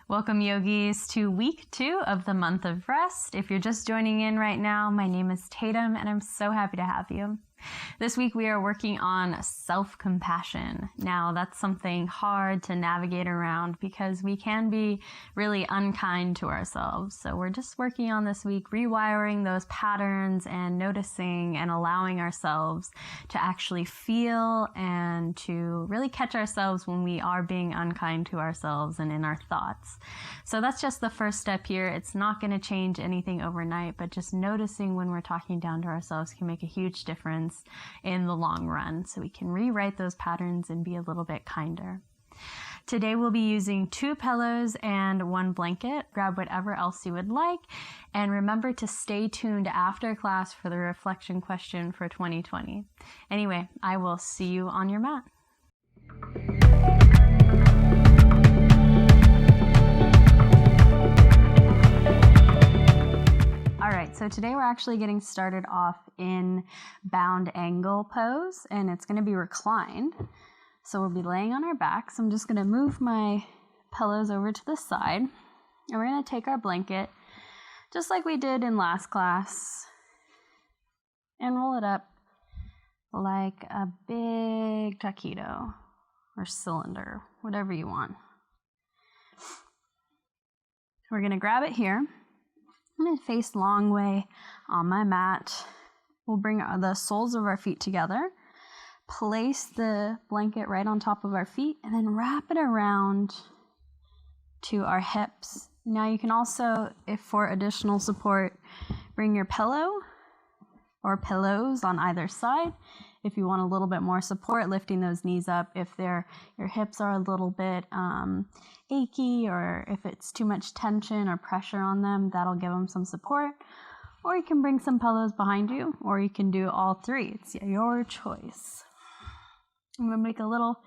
Welcome, yogis, to week 2 of the month of rest. If you're just joining in right now, my name is Tatum, and I'm so happy to have you. This week we are working on self-compassion. Now, that's something hard to navigate around because we can be really unkind to ourselves. So we're just working on this week rewiring those patterns and noticing and allowing ourselves to actually feel and to really catch ourselves when we are being unkind to ourselves and in our thoughts. So that's just the first step here. It's not going to change anything overnight, but just noticing when we're talking down to ourselves can make a huge difference in the long run, so we can rewrite those patterns and be a little bit kinder. Today we'll be using 2 pillows and 1 blanket. Grab whatever else you would like, and remember to stay tuned after class for the reflection question for 2020. Anyway, I will see you on your mat. So today we're actually getting started off in bound angle pose, and it's going to be reclined. So we'll be laying on our backs. I'm just going to move my pillows over to the side, and we're going to take our blanket, just like we did in last class, and roll it up like a big taquito or cylinder, whatever you want. We're going to grab it here. I'm going to face long way on my mat. We'll bring the soles of our feet together, place the blanket right on top of our feet, and then wrap it around to our hips. Now you can also, if for additional support, bring your pillow or pillows on either side. If you want a little bit more support, lifting those knees up. If your hips are a little bit achy, or if it's too much tension or pressure on them, that'll give them some support. Or you can bring some pillows behind you, or you can do all 3. It's your choice. I'm going to make a little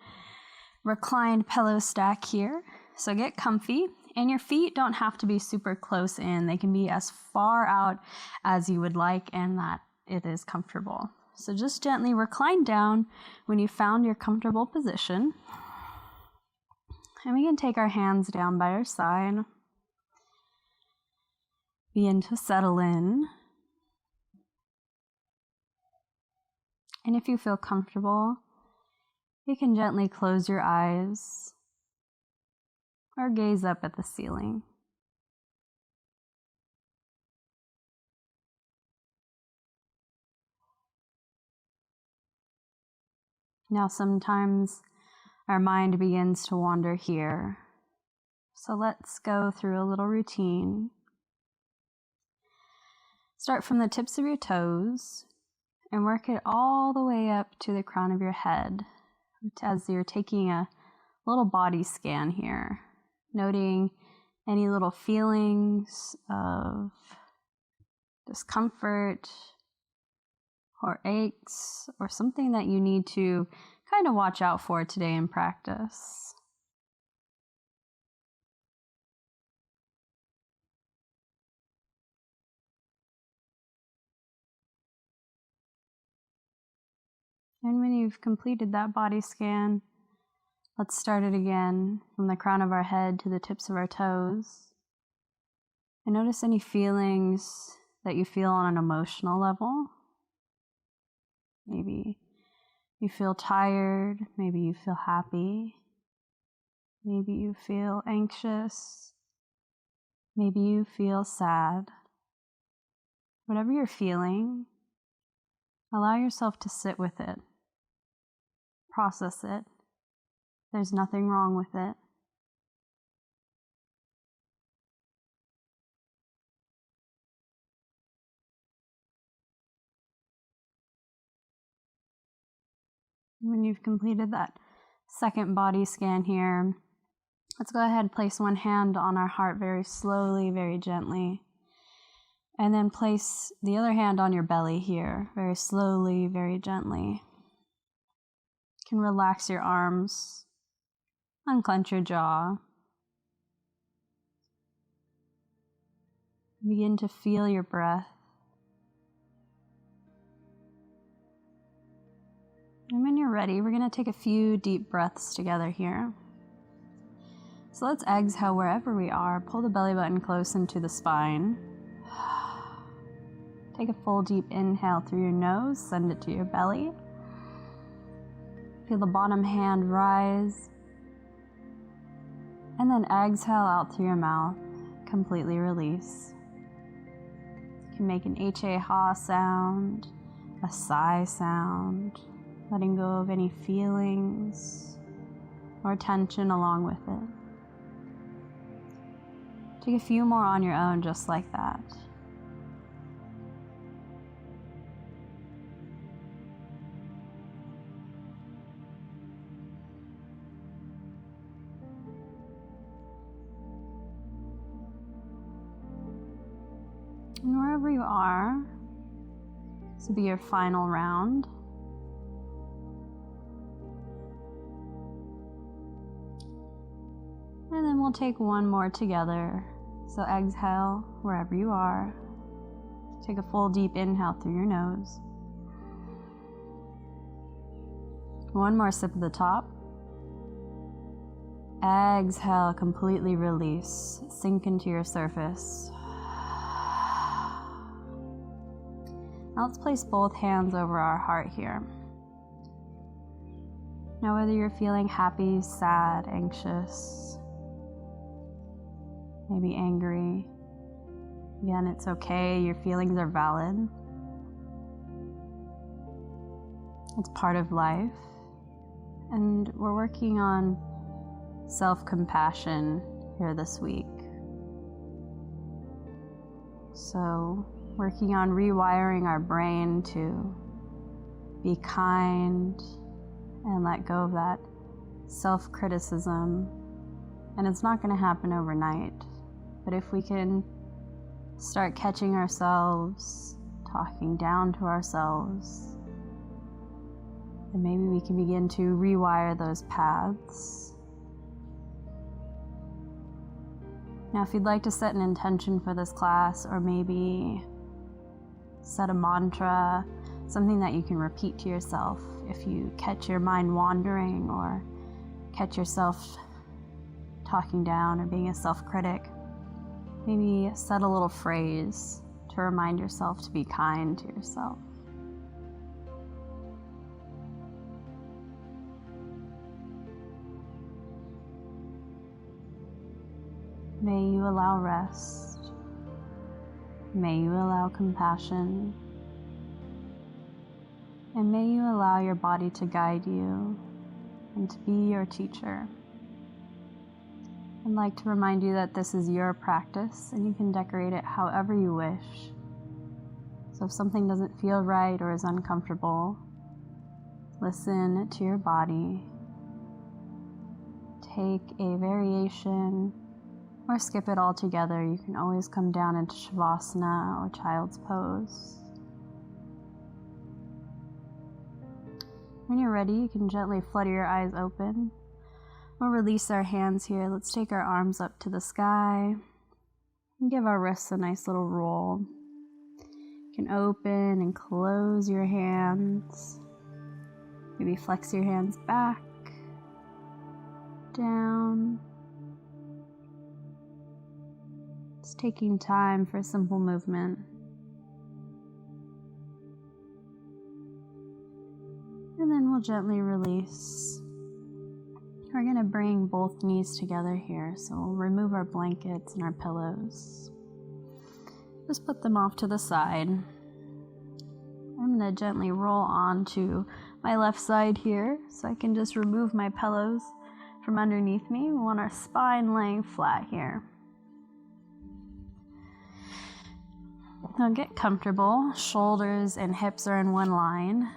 reclined pillow stack here. So get comfy, and your feet don't have to be super close in. They can be as far out as you would like, and that it is comfortable. So just gently recline down when you found your comfortable position. And we can take our hands down by our side. Begin to settle in. And if you feel comfortable, you can gently close your eyes or gaze up at the ceiling. Now, sometimes our mind begins to wander here. So let's go through a little routine. Start from the tips of your toes and work it all the way up to the crown of your head as you're taking a little body scan here, noting any little feelings of discomfort or aches, or something that you need to kind of watch out for today in practice. And when you've completed that body scan, let's start it again from the crown of our head to the tips of our toes. And notice any feelings that you feel on an emotional level. Maybe you feel tired, maybe you feel happy, maybe you feel anxious, maybe you feel sad. Whatever you're feeling, allow yourself to sit with it, process it. There's nothing wrong with it. When you've completed that second body scan here, let's go ahead and place one hand on our heart very slowly, very gently. And then place the other hand on your belly here, very slowly, very gently. You can relax your arms, unclench your jaw. Begin to feel your breath. And when you're ready, we're going to take a few deep breaths together here. So let's exhale wherever we are. Pull the belly button close into the spine. Take a full deep inhale through your nose, send it to your belly. Feel the bottom hand rise. And then exhale out through your mouth, completely release. You can make an ha sound, a sigh sound, letting go of any feelings or tension along with it. Take a few more on your own, just like that. And wherever you are, this will be your final round. And then we'll take one more together. So exhale wherever you are. Take a full deep inhale through your nose. One more sip at the top. Exhale, completely release. Sink into your surface. Now let's place both hands over our heart here. Now whether you're feeling happy, sad, anxious, maybe angry, again, it's okay, your feelings are valid. It's part of life. And we're working on self-compassion here this week. So, working on rewiring our brain to be kind and let go of that self-criticism. And it's not going to happen overnight. But if we can start catching ourselves, talking down to ourselves, then maybe we can begin to rewire those paths. Now, if you'd like to set an intention for this class, or maybe set a mantra, something that you can repeat to yourself if you catch your mind wandering or catch yourself talking down or being a self-critic, maybe set a little phrase to remind yourself to be kind to yourself. May you allow rest. May you allow compassion. And may you allow your body to guide you and to be your teacher. I'd like to remind you that this is your practice and you can decorate it however you wish. So if something doesn't feel right or is uncomfortable, listen to your body. Take a variation or skip it altogether. You can always come down into Savasana or Child's Pose. When you're ready, you can gently flutter your eyes open. We'll release our hands here. Let's take our arms up to the sky and give our wrists a nice little roll. You can open and close your hands. Maybe flex your hands back, down. Just taking time for simple movement. And then we'll gently release. We're going to bring both knees together here, so we'll remove our blankets and our pillows. Just put them off to the side. I'm going to gently roll onto my left side here, so I can just remove my pillows from underneath me. We want our spine laying flat here. Now get comfortable. Shoulders and hips are in one line.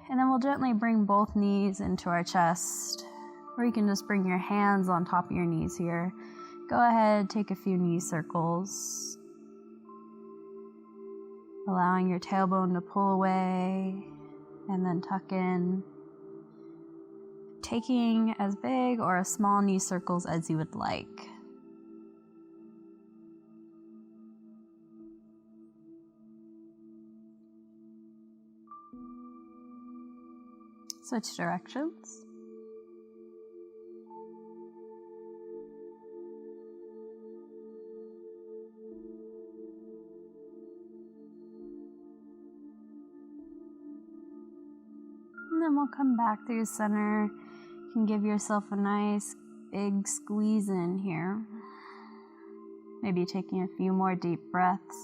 And then we'll gently bring both knees into our chest. Or you can just bring your hands on top of your knees here. Go ahead, take a few knee circles. Allowing your tailbone to pull away and then tuck in. Taking as big or as small knee circles as you would like. Switch directions. then we'll come back through center. You can give yourself a nice big squeeze in here. Maybe taking a few more deep breaths.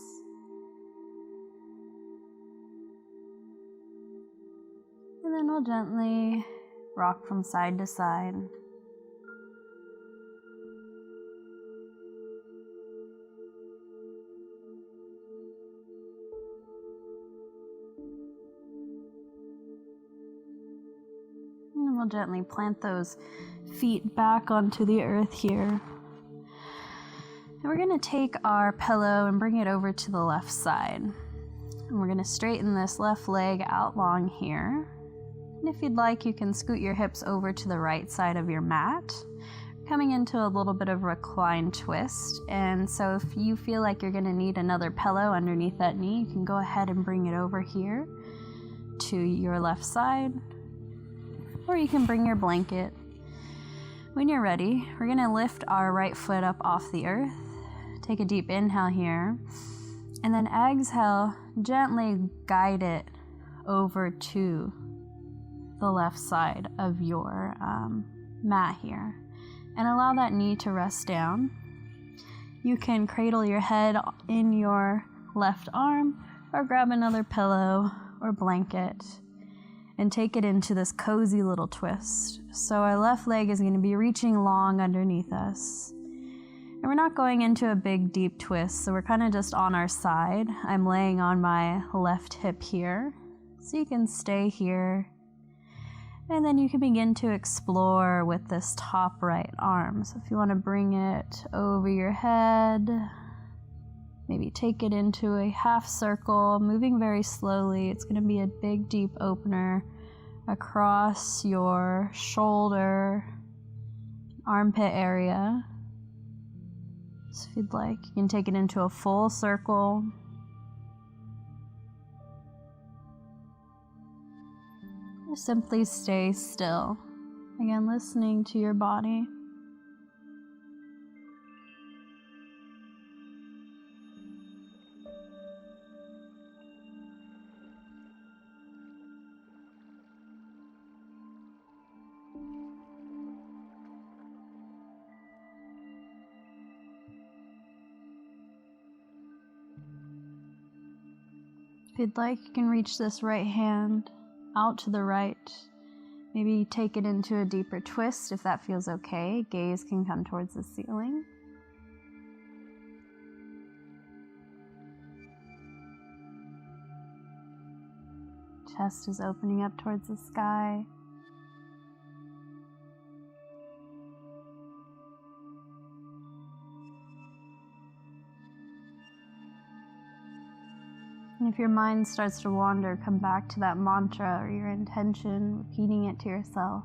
And then we'll gently rock from side to side. And we'll gently plant those feet back onto the earth here. And we're going to take our pillow and bring it over to the left side. And we're going to straighten this left leg out long here. And if you'd like, you can scoot your hips over to the right side of your mat, coming into a little bit of reclined twist. And so if you feel like you're going to need another pillow underneath that knee, you can go ahead and bring it over here to your left side. Or you can bring your blanket. When you're ready, we're going to lift our right foot up off the earth. Take a deep inhale here. And then exhale, gently guide it over to the left side of your mat here. And allow that knee to rest down. You can cradle your head in your left arm or grab another pillow or blanket and take it into this cozy little twist. So our left leg is going to be reaching long underneath us. And we're not going into a big deep twist, so we're kind of just on our side. I'm laying on my left hip here. So you can stay here. And then you can begin to explore with this top right arm. So if you want to bring it over your head, maybe take it into a half circle, moving very slowly. It's going to be a big, deep opener across your shoulder, armpit area. So if you'd like, you can take it into a full circle. Or simply stay still. Again, listening to your body. If you'd like, you can reach this right hand out to the right. Maybe take it into a deeper twist if that feels okay. Gaze can come towards the ceiling. Chest is opening up towards the sky. And if your mind starts to wander, come back to that mantra or your intention, repeating it to yourself.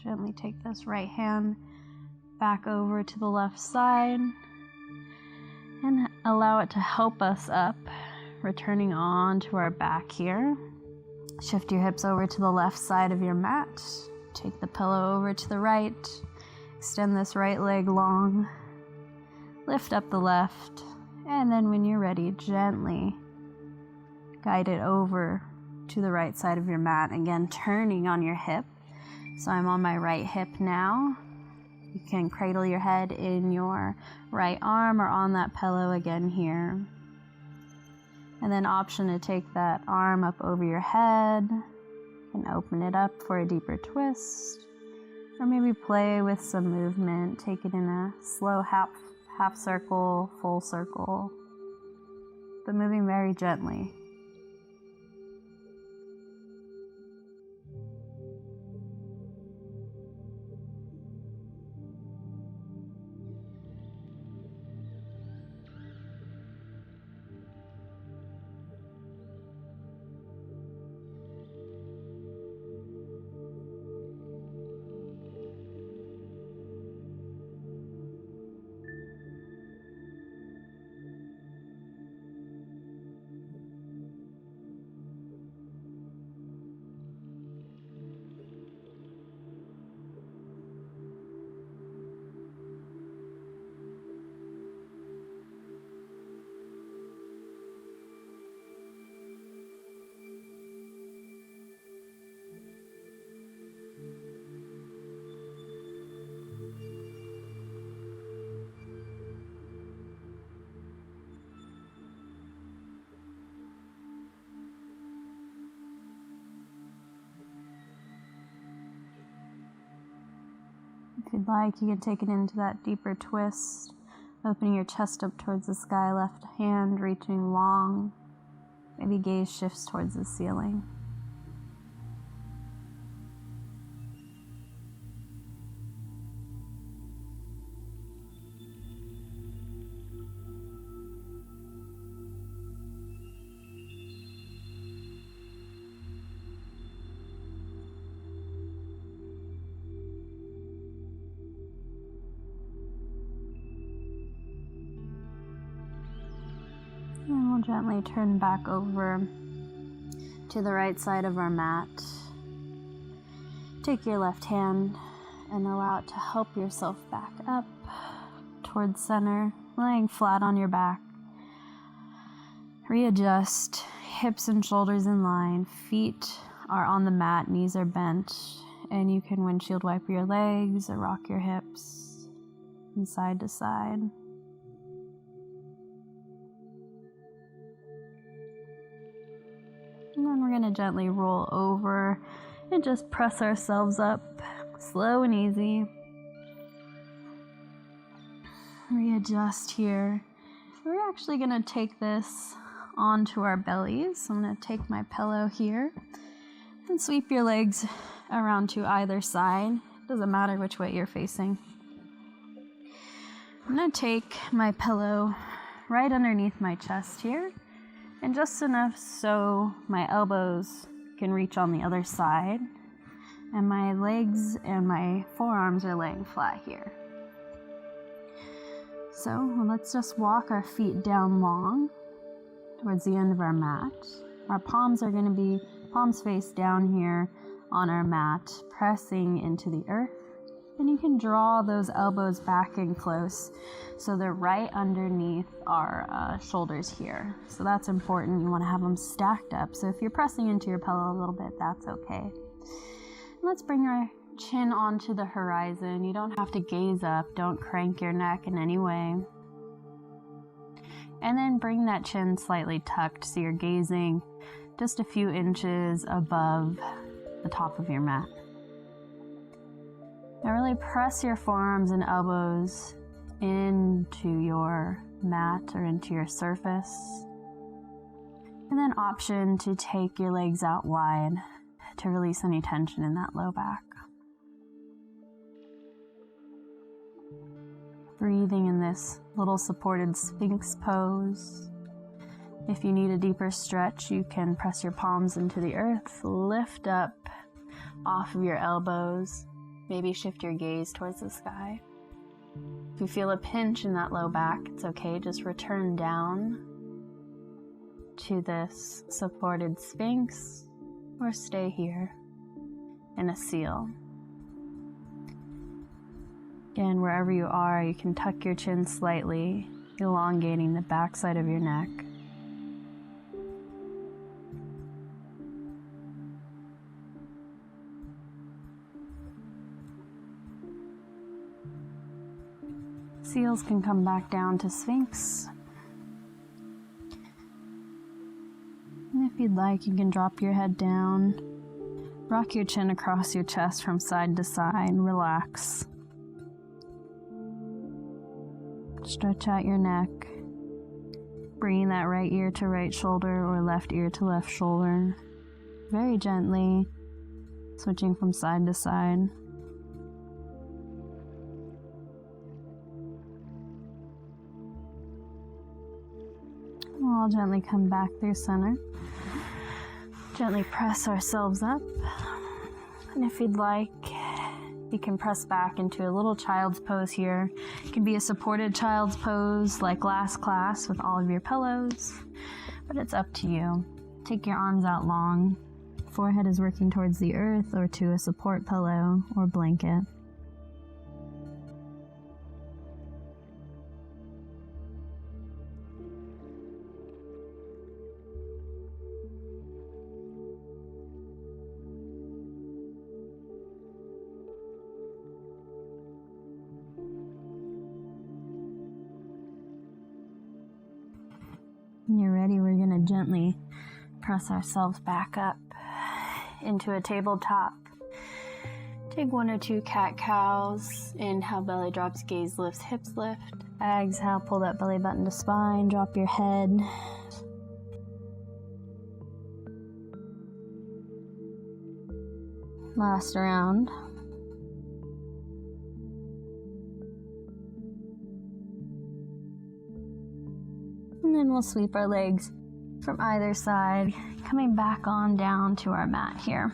Gently take this right hand back over to the left side and allow it to help us up, returning on to our back here. Shift your hips over to the left side of your mat. Take the pillow over to the right. Extend this right leg long. Lift up the left. And then when you're ready, gently guide it over to the right side of your mat. Again, turning on your hip. So I'm on my right hip now. You can cradle your head in your right arm or on that pillow again here. And then option to take that arm up over your head and open it up for a deeper twist. Or maybe play with some movement. Take it in a slow half circle, full circle, but moving very gently. If you'd like, you can take it into that deeper twist, opening your chest up towards the sky, left hand reaching long. Maybe gaze shifts towards the ceiling. And we'll gently turn back over to the right side of our mat. Take your left hand and allow it to help yourself back up towards center, laying flat on your back. Readjust, hips and shoulders in line, feet are on the mat, knees are bent, and you can windshield wiper your legs or rock your hips from side to side. And then we're going to gently roll over and just press ourselves up, slow and easy. Readjust here. We're actually going to take this onto our bellies. So I'm going to take my pillow here and sweep your legs around to either side. Doesn't matter which way you're facing. I'm going to take my pillow right underneath my chest here, and just enough so my elbows can reach on the other side, and my legs and my forearms are laying flat here. So let's just walk our feet down long towards the end of our mat. Our palms are going to be palms face down here on our mat, pressing into the earth. And you can draw those elbows back in close so they're right underneath our shoulders here. So that's important. You want to have them stacked up. So if you're pressing into your pillow a little bit, that's okay. Let's bring our chin onto the horizon. You don't have to gaze up. Don't crank your neck in any way. And then bring that chin slightly tucked so you're gazing just a few inches above the top of your mat. Now really press your forearms and elbows into your mat or into your surface. And then option to take your legs out wide to release any tension in that low back. Breathing in this little supported Sphinx pose. If you need a deeper stretch, you can press your palms into the earth, lift up off of your elbows. Maybe shift your gaze towards the sky. If you feel a pinch in that low back, it's okay. Just return down to this supported Sphinx or stay here in a seal. Again, wherever you are, you can tuck your chin slightly, elongating the backside of your neck. Seals can come back down to Sphinx. And if you'd like, you can drop your head down, rock your chin across your chest from side to side, relax. Stretch out your neck, bringing that right ear to right shoulder or left ear to left shoulder, very gently, switching from side to side. We'll gently come back through center. Gently press ourselves up. And if you'd like, you can press back into a little child's pose here. It can be a supported child's pose like last class with all of your pillows, but it's up to you. Take your arms out long. Forehead is working towards the earth or to a support pillow or blanket. When you're ready, we're going to gently press ourselves back up into a tabletop. Take 1 or 2 cat-cows. Inhale, belly drops, gaze lifts, hips lift. Exhale, pull that belly button to spine, drop your head. Last round. And then we'll sweep our legs from either side, coming back on down to our mat here.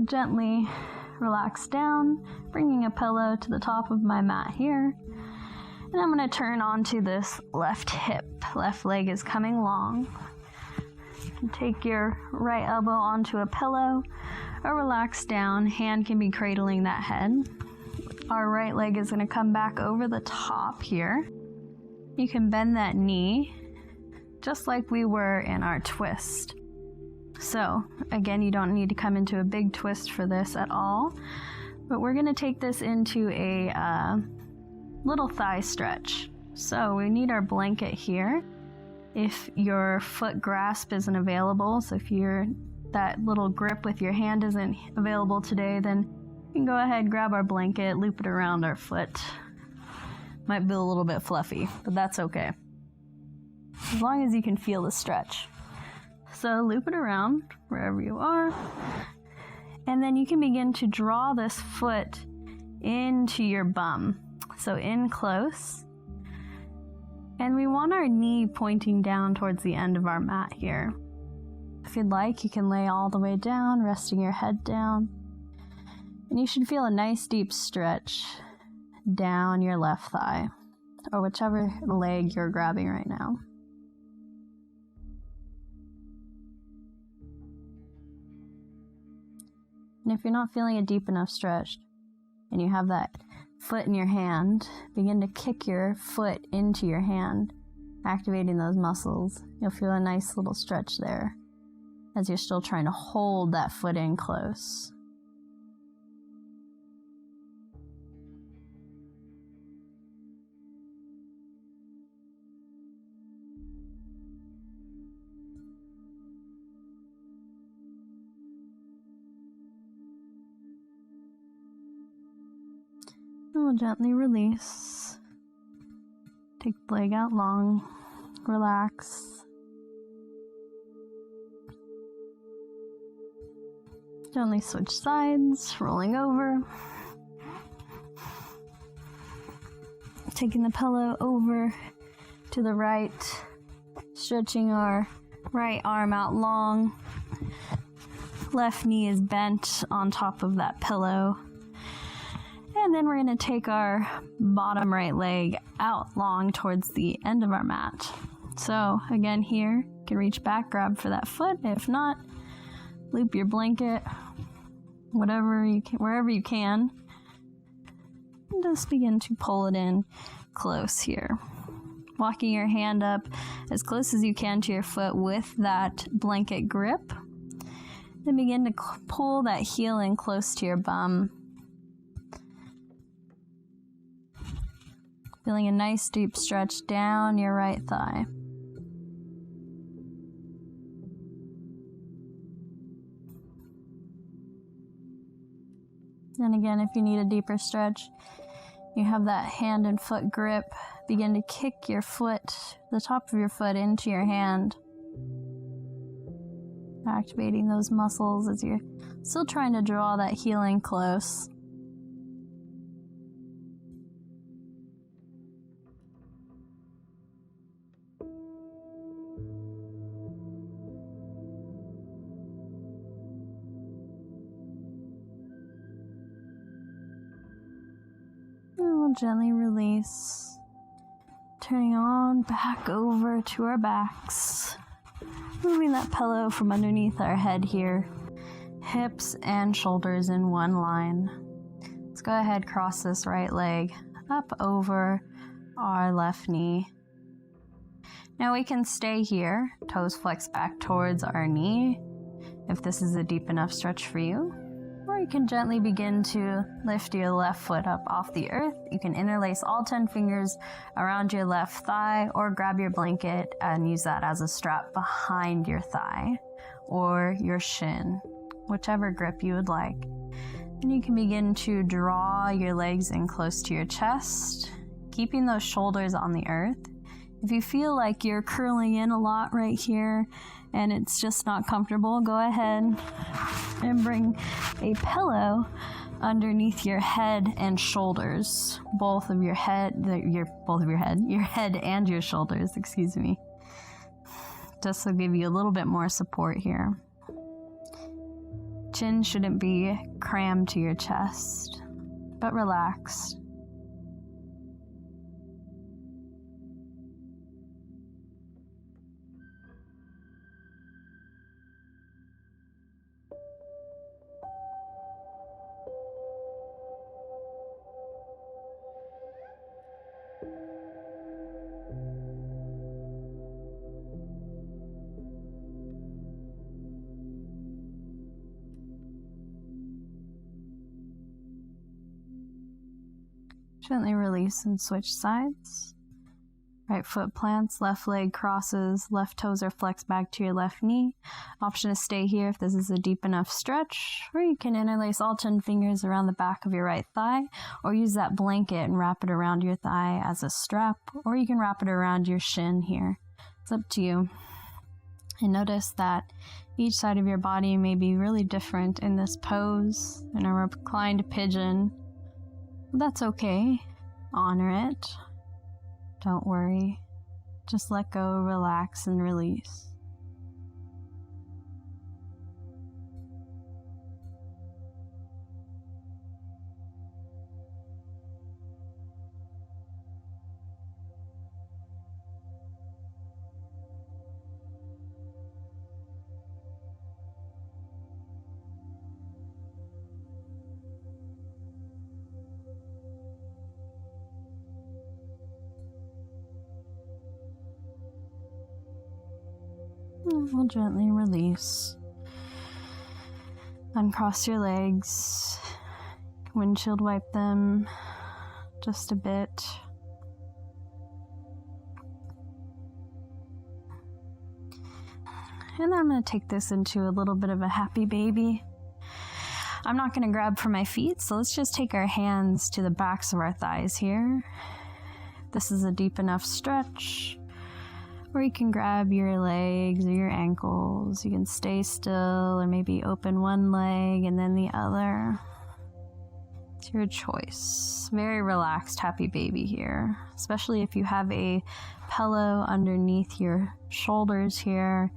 Gently relax down, bringing a pillow to the top of my mat here. And I'm going to turn onto this left hip. Left leg is coming long. Take your right elbow onto a pillow or relax down. Hand can be cradling that head. Our right leg is going to come back over the top here. You can bend that knee just like we were in our twist. So again, you don't need to come into a big twist for this at all, but we're going to take this into a little thigh stretch. So we need our blanket here. If your foot grasp isn't available, so if that little grip with your hand isn't available today, then you can go ahead, grab our blanket, loop it around our foot. Might be a little bit fluffy, but that's okay. As long as you can feel the stretch. So loop it around wherever you are. And then you can begin to draw this foot into your bum. So in close. And we want our knee pointing down towards the end of our mat here. If you'd like, you can lay all the way down, resting your head down. And you should feel a nice deep stretch down your left thigh, or whichever leg you're grabbing right now. And if you're not feeling a deep enough stretch, and you have that foot in your hand, begin to kick your foot into your hand, activating those muscles. You'll feel a nice little stretch there as you're still trying to hold that foot in close. And we'll gently release. Take the leg out long. Relax. Gently switch sides, rolling over. Taking the pillow over to the right. Stretching our right arm out long. Left knee is bent on top of that pillow. And then we're going to take our bottom right leg out long towards the end of our mat. So again here, you can reach back, grab for that foot. If not, loop your blanket, wherever you can. And just begin to pull it in close here. Walking your hand up as close as you can to your foot with that blanket grip. Then begin to pull that heel in close to your bum. Feeling a nice deep stretch down your right thigh. And again, if you need a deeper stretch, you have that hand and foot grip. Begin to kick your foot, the top of your foot, into your hand. Activating those muscles as you're still trying to draw that heel in close. Gently release, turning on back over to our backs, moving that pillow from underneath our head here, hips and shoulders in one line. Let's go ahead, cross this right leg up over our left knee. Now we can stay here, toes flexed back towards our knee if this is a deep enough stretch for you. Or you can gently begin to lift your left foot up off the earth. You can interlace all 10 fingers around your left thigh, or grab your blanket and use that as a strap behind your thigh or your shin, whichever grip you would like. And you can begin to draw your legs in close to your chest, keeping those shoulders on the earth. If you feel like you're curling in a lot right here and it's just not comfortable, go ahead and bring a pillow underneath your head and shoulders. Your head and your shoulders, excuse me. Just to give you a little bit more support here. Chin shouldn't be crammed to your chest, but relaxed. Gently release and switch sides. Right foot plants, left leg crosses, left toes are flexed back to your left knee. Option to stay here if this is a deep enough stretch, or you can interlace all 10 fingers around the back of your right thigh, or use that blanket and wrap it around your thigh as a strap, or you can wrap it around your shin here. It's up to you. And notice that each side of your body may be really different in this pose. In a reclined pigeon, that's okay. Honor it. Don't worry. Just let go, relax, and release. We'll gently release. Uncross your legs. Windshield wipe them just a bit. And I'm going to take this into a little bit of a happy baby. I'm not going to grab for my feet, so let's just take our hands to the backs of our thighs here. This is a deep enough stretch. Or you can grab your legs or your ankles. You can stay still or maybe open one leg and then the other. It's your choice. Very relaxed, happy baby here. Especially if you have a pillow underneath your shoulders here.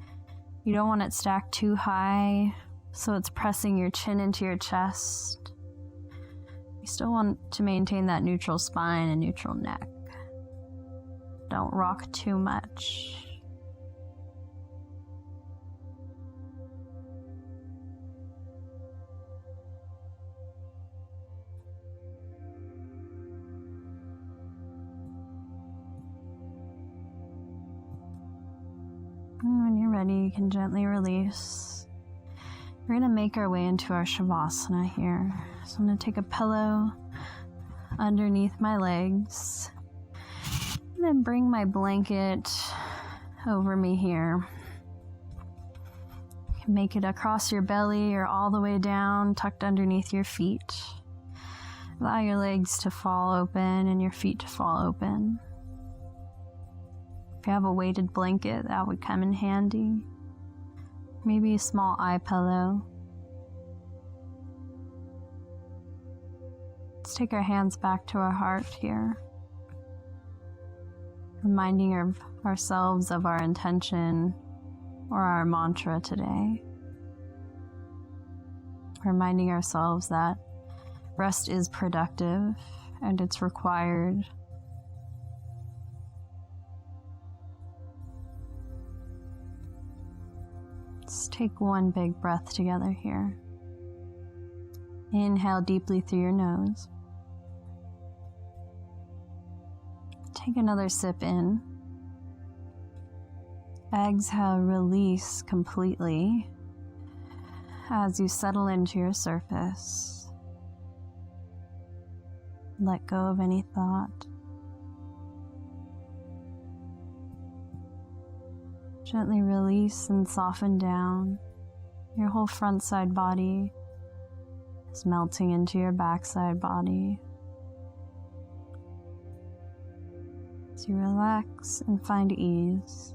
You don't want it stacked too high, so it's pressing your chin into your chest. You still want to maintain that neutral spine and neutral neck. Don't rock too much. And when you're ready, you can gently release. We're going to make our way into our Savasana here. So I'm going to take a pillow underneath my legs. And then bring my blanket over me here. You can make it across your belly or all the way down, tucked underneath your feet. Allow your legs to fall open and your feet to fall open. If you have a weighted blanket, that would come in handy. Maybe a small eye pillow. Let's take our hands back to our heart here. Reminding ourselves of our intention or our mantra today. Reminding ourselves that rest is productive and it's required. Let's take one big breath together here. Inhale deeply through your nose. Take another sip in. Exhale, release completely as you settle into your surface. Let go of any thought. Gently release and soften down. Your whole front side body is melting into your back side body. As you relax and find ease.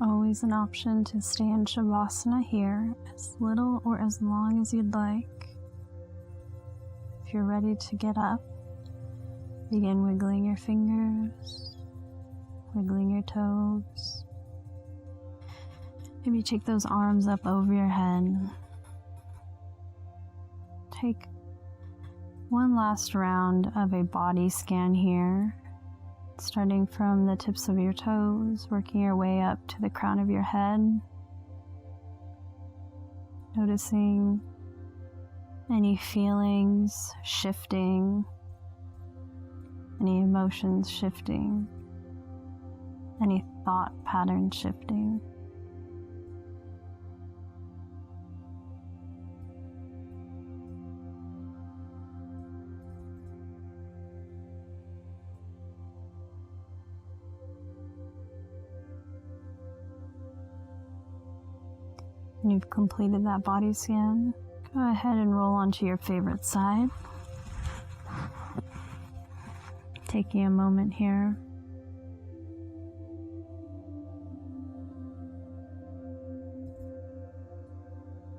Always an option to stay in Savasana here as little or as long as you'd like. If you're ready to get up, begin wiggling your fingers, wiggling your toes. Maybe take those arms up over your head. Take one last round of a body scan here. Starting from the tips of your toes, working your way up to the crown of your head. Noticing any feelings shifting, any emotions shifting, any thought patterns shifting. When you've completed that body scan, go ahead and roll onto your favorite side. Taking a moment here.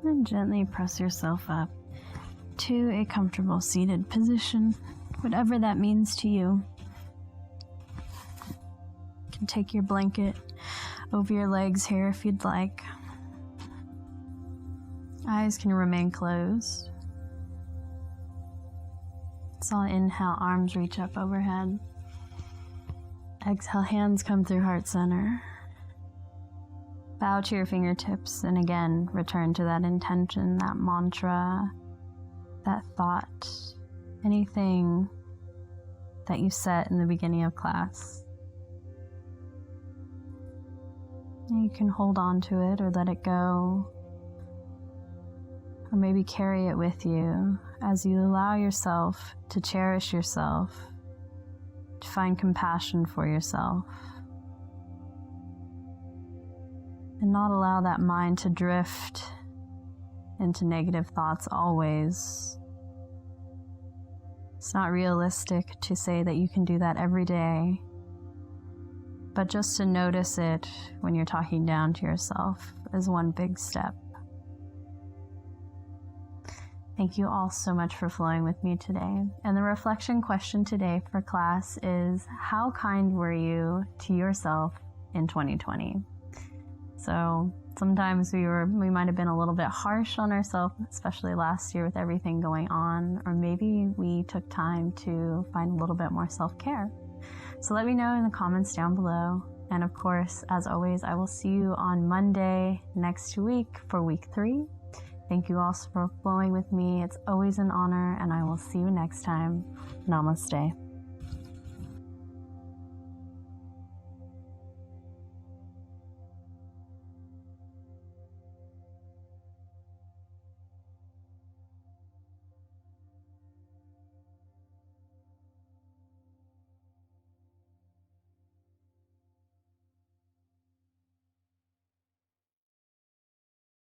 And gently press yourself up to a comfortable seated position, whatever that means to you. You can take your blanket over your legs here if you'd like. Eyes can remain closed. So inhale, arms reach up overhead. Exhale, hands come through heart center. Bow to your fingertips and again, return to that intention, that mantra, that thought, anything that you set in the beginning of class. And you can hold on to it or let it go. Or maybe carry it with you as you allow yourself to cherish yourself, to find compassion for yourself, and not allow that mind to drift into negative thoughts always. It's not realistic to say that you can do that every day, but just to notice it when you're talking down to yourself is one big step. Thank you all so much for flowing with me today. And the reflection question today for class is, how kind were you to yourself in 2020? So sometimes we might have been a little bit harsh on ourselves, especially last year with everything going on, or maybe we took time to find a little bit more self-care. So let me know in the comments down below. And of course, as always, I will see you on Monday next week for week 3. Thank you all for flowing with me. It's always an honor, and I will see you next time. Namaste.